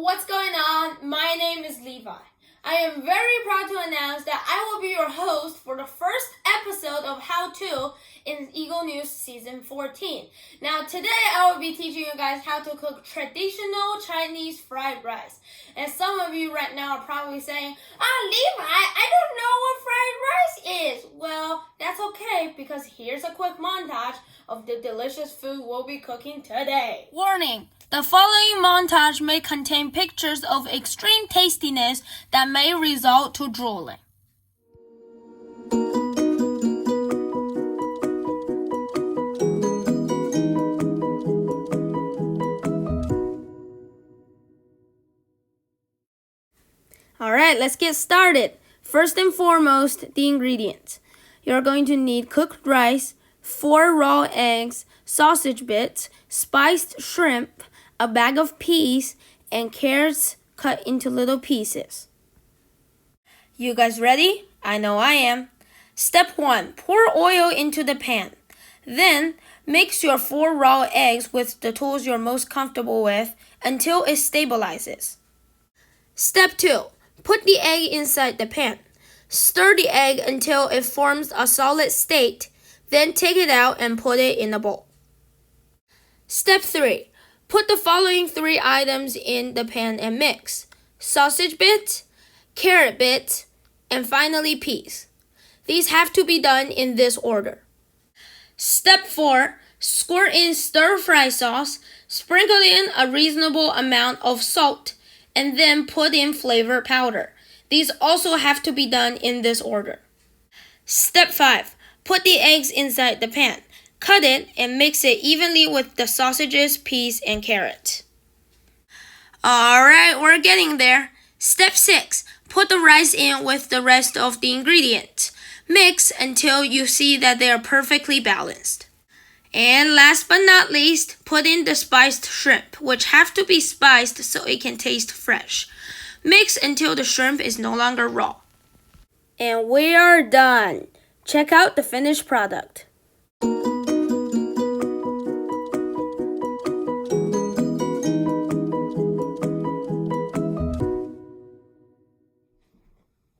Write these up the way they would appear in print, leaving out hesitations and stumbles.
what's going on? My name is Levi. I am very proud to announce that I will be your host for the first episode of How To in Eagle News Season 14. Now today I will be teaching you guys how to cook traditional Chinese fried rice. And some of you right now are probably saying, Levi, I don't know what fried rice is. Well, that's okay because here's a quick montage of the delicious food we'll be cooking today. Warning! The following montage may contain pictures of extreme tastiness that may result to drooling. Alright, let's get started. First and foremost, the ingredients. You're going to need cooked rice, 4 raw eggs, sausage bits, spiced shrimp, a bag of peas, and carrots cut into little pieces. You guys ready? I know I am. Step 1. Pour oil into the pan. Then, mix your 4 raw eggs with the tools you're most comfortable with until it stabilizes. Step 2. Put the egg inside the pan. Stir the egg until it forms a solid state. Then take it out and put it in a bowl. Step 3. Put the following 3 items in the pan and mix. Sausage bits, carrot bits, and finally peas. These have to be done in this order. Step 4. Squirt in stir-fry sauce, sprinkle in a reasonable amount of salt, and then put in flavor powder. These also have to be done in this order. Step 5. Put the eggs inside the pan. Cut it and mix it evenly with the sausages, peas, and carrots. Alright, we're getting there. Step 6. Put the rice in with the rest of the ingredients. Mix until you see that they are perfectly balanced. And last but not least, put in the spiced shrimp, which have to be spiced so it can taste fresh. Mix until the shrimp is no longer raw. And we are done. Check out the finished product.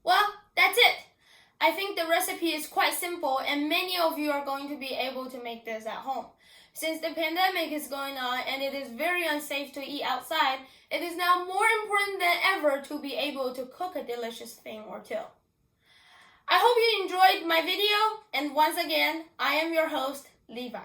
Well, that's it. I think the recipe is quite simple and many of you are going to be able to make this at home. Since the pandemic is going on and it is very unsafe to eat outside, it is now more important than ever to be able to cook a delicious thing or two. I hope you enjoyed my video, and once again, I am your host, Levi.